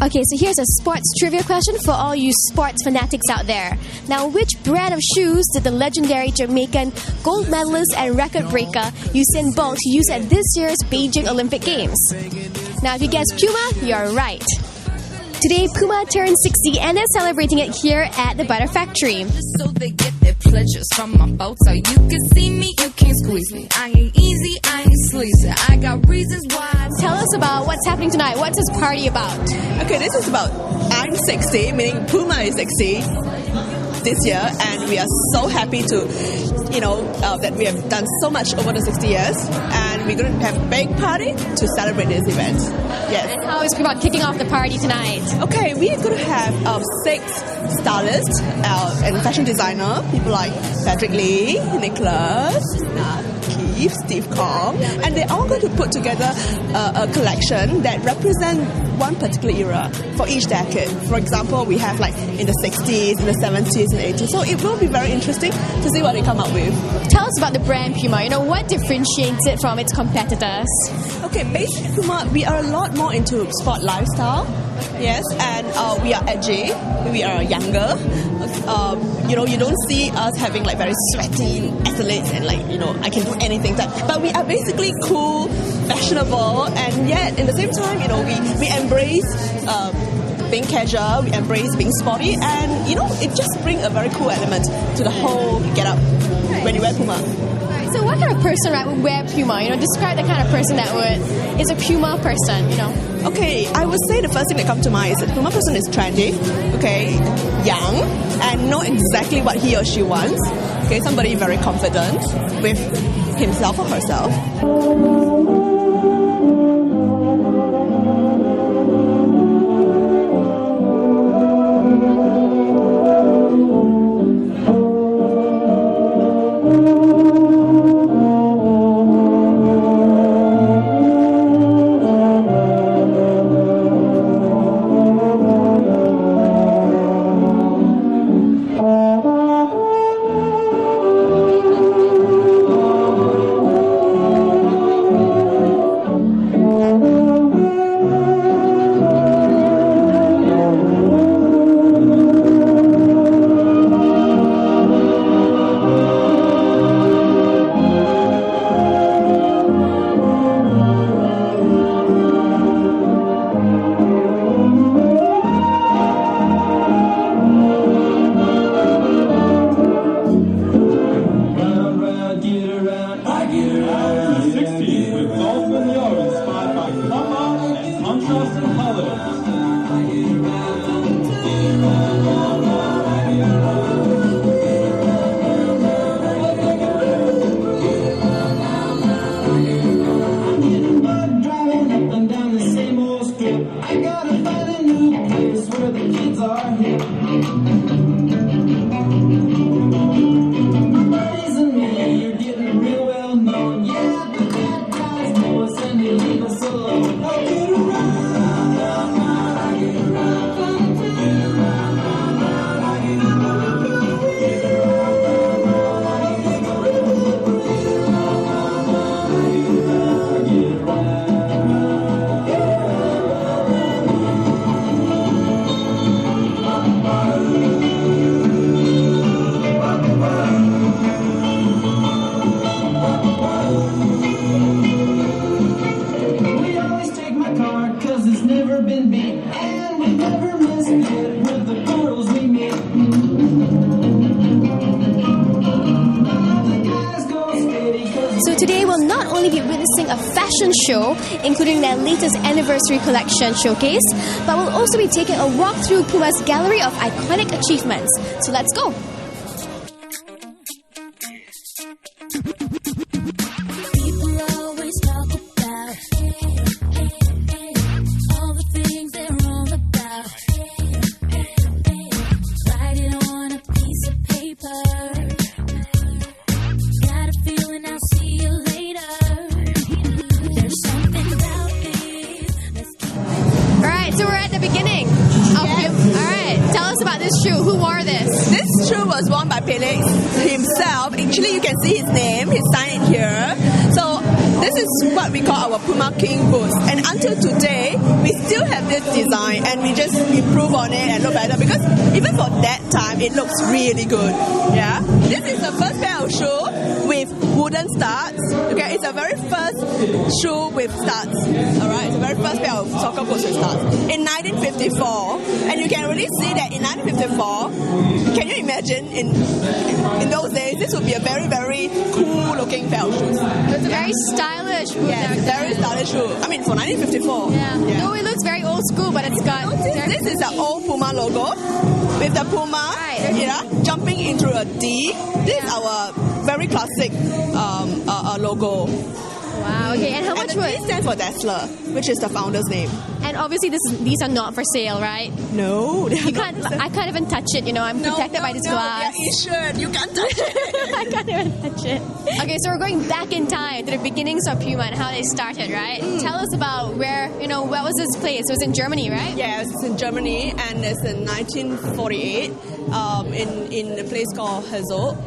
Okay, so here's a sports trivia question for all you sports fanatics out there. Now, which brand of shoes did the legendary Jamaican gold medalist and record breaker Usain Bolt use at this year's Beijing Olympic Games? Now, if you guessed Puma, you're right. Today, Puma turned 60 and they're celebrating it here at the Butter Factory. So they get their pleasures from my boat. So you can see me, you can't squeeze me. I ain't easy, I ain't sleazy. I got reasons why. Tell us about what's happening tonight. What's this party about? Okay, this is about I'm 60, meaning Puma is 60 this year, and we are so happy to, that we have done so much over the 60 years, and we're going to have a big party to celebrate this event. Yes. And how is Puma kicking off the party tonight? Okay, we're going to have 6 stylists and fashion designer, people like Patrick Lee, Nicholas, Keith, Steve Kong, and they're all going to put together a collection that represents one particular era for each decade. For example, we have like in the 60s, in the 70s, and 80s. So it will be very interesting to see what they come up with. Tell us about the brand Puma. What differentiates it from its competitors? Okay, basically Puma, we are a lot more into sport lifestyle. Yes, and we are edgy, we are younger. You don't see us having like very sweaty athletes and I can do anything. But we are basically cool, fashionable, and yet in the same time, we embrace being casual, we embrace being sporty, and it just brings a very cool element to the whole get-up when you wear Puma. So what kind of person would wear Puma? Describe the kind of person that is a Puma person, Okay, I would say the first thing that comes to mind is that Puma person is trendy, okay, young, and know exactly what he or she wants. Okay, somebody very confident with himself or herself. Today we'll not only be witnessing a fashion show, including their latest anniversary collection showcase, but we'll also be taking a walk through Puma's gallery of iconic achievements. So let's go! Who wore this? This shoe was worn by Pele himself. Actually, you can see his name, his sign here. So this is what we call our Puma King boots. And until today, we still have this design and we just improve on it and look better because even for that time, it looks really good. Yeah, this is the first pair of shoe with wooden studs. Okay, it's the very first shoe with studs. All right, it's the very first pair of soccer boots with studs in 1954, and you can really see that in 1954. Can you imagine in those days this would be a very, very cool looking pair of shoes? It's a very stylish boot. Yeah, very stylish shoe. I mean, for 1954. Yeah. No, it looks very old school, but it's got. This is the old Puma logo with the Puma, jumping into a D. This is our very classic logo. Wow. Okay. And how much and the would? D stands for Dazzler, which is the founder's name. And obviously, these are not for sale, right? No, You can't. I can't even touch it. You know, I'm protected by this glass. Yeah, you can't touch it. I can't even touch it. Okay, so we're going back in time to the beginnings of Puma and how they started, right? Tell us about where was this place? It was in Germany, right? Yeah, it's in Germany, and it's in 1948 in a place called Herzog.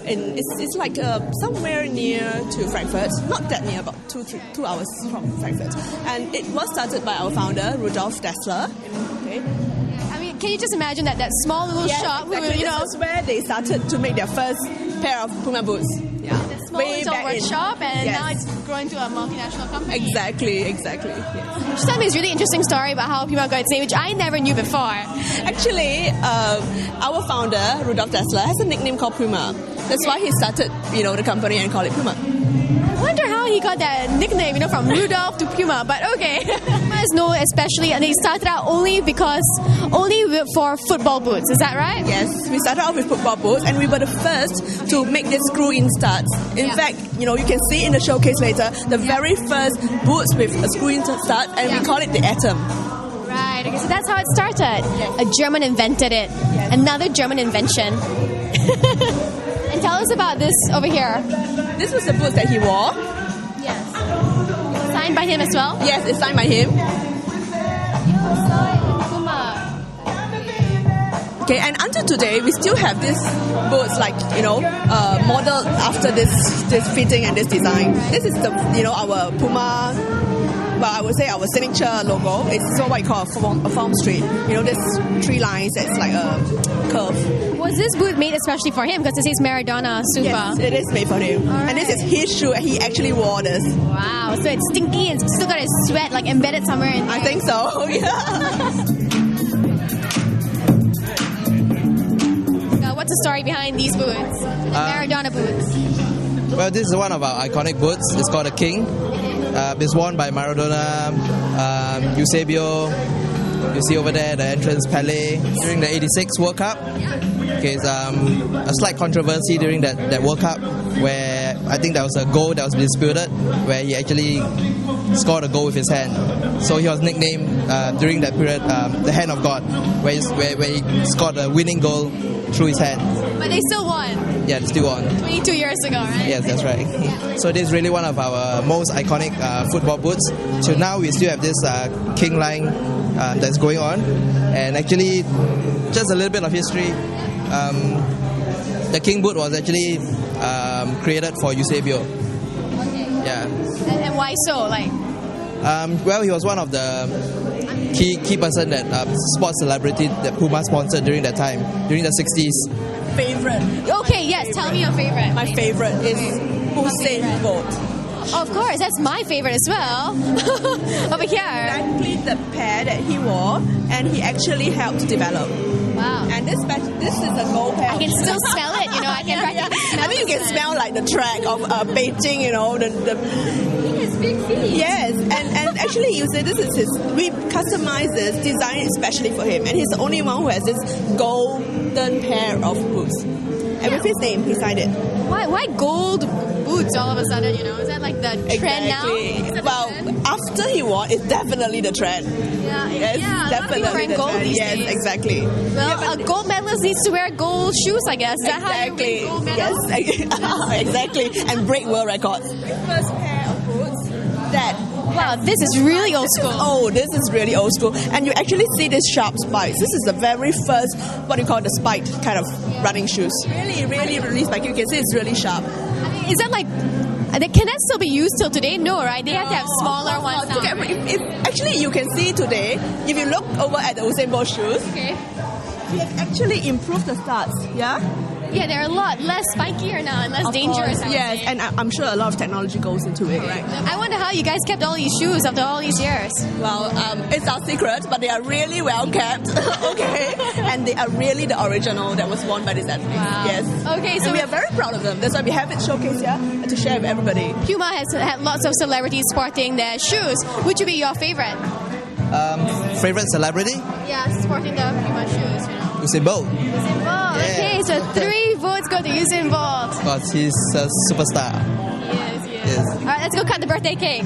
It's like somewhere near to Frankfurt, not that near, about 2 hours from Frankfurt. And it was started by our founder, Rudolf Dassler. Okay. I mean, can you just imagine that small little shop? Exactly. This is where they started to make their first pair of Puma boots. Yeah. Small little workshop, and now it's grown to a multinational company. Exactly. Yes. Just tell me this really interesting story about how Puma got its name, which I never knew before. Actually, our founder, Rudolf Dassler, has a nickname called Puma. That's why he started, the company and called it Puma. I wonder how he got that nickname, from Rudolph to Puma, but okay. Pumas know especially, and they started out only for football boots, is that right? Yes, we started off with football boots, and we were the first to make this screw-in studs. In fact, you can see in the showcase later, the very first boots with a screw-in stud, and we call it the Atom. Right, okay, so that's how it started. Yes. A German invented it. Yes. Another German invention. And tell us about this over here. This was the boots that he wore. Yes. Signed by him as well? Yes, it's signed by him. Puma. Okay, and until today, we still have these boots, modeled after this fitting and this design. This is our Puma. Well, I would say our signature logo. It's what you call a form street. There's 3 lines that's like a curve. Was this boot made especially for him? Because it says Maradona Super. Yes, it is made for him. Right. And this is his shoe, and he actually wore this. Wow, so it's stinky and still got his sweat embedded somewhere in there. I think so, yeah. What's the story behind these boots? Maradona boots. Well, this is one of our iconic boots. It's called a King. It's worn by Maradona, Eusebio. You see over there the entrance Pele during the '86 World Cup. Okay, it's a slight controversy during that World Cup where I think there was a goal that was disputed where he actually scored a goal with his hand. So he was nicknamed during that period the Hand of God, where he scored a winning goal through his hand. But they still won. Yeah, they still won. 22 years ago, right? Yes, that's right. So this is really one of our most iconic football boots. Till now, we still have this King line that's going on. And actually, just a little bit of history. The King boot was actually created for Eusebio. Okay. Yeah. And why so? Well, he was one of the key person that sports celebrity that Puma sponsored during that time, during the 60s. Favorite. Okay, yes, tell me your favorite. My favorite is Usain Bolt. Of course, that's my favorite as well. Over here. Exactly the pair that he wore, and he actually helped develop. Wow. And this is a gold pair. I can still smell it, I can I think you can smell the track of Beijing, His big feet. Yes, and actually you say we customized this, designed it especially for him, and he's the only one who has this golden pair of boots. And with his name, he signed it. Why gold boots all of a sudden, Is that like the trend now? Well, after he won, it's definitely the trend. Yeah, yes, definitely the gold trend. these yes, days. Exactly. Well, a gold medalist needs to wear gold shoes, I guess. Is that how you win gold medals? Yes, exactly. And break world records. First pair of boots that... Wow, this is really old school. Oh, this is really old school. And you actually see these sharp spikes. This is the very first, what you call the spiked kind of running shoes. Really, really, really spiky. You can see it's really sharp. I mean, is that like Can that still be used till today? No, right? They have to have smaller ones now. Okay, Right? actually, you can see today, if you look over at the Usain Bolt shoes, Okay. we have actually improved the studs, yeah? Yeah, they're a lot less spikier now and less Of dangerous. course, I would yes, say. and I'm sure a lot of technology goes into it. Correct. I wonder how you guys kept all these shoes after all these years. Well, it's our secret, but they are really well kept, okay? And they are really the original that was worn by these athletes. Wow. Yes. Okay, so and we are very proud of them. That's why we have it showcased here to share with everybody. Puma has had lots of celebrities sporting their shoes. Which would be your favorite? Favorite celebrity? Yeah, sporting the Puma shoes, you know. Usain Bolt. Usain Bolt. Yeah. Okay, so 3 votes go to Usain Bolt. Because he's a superstar. Yes, yes. Yes. All right, let's go cut the birthday cake.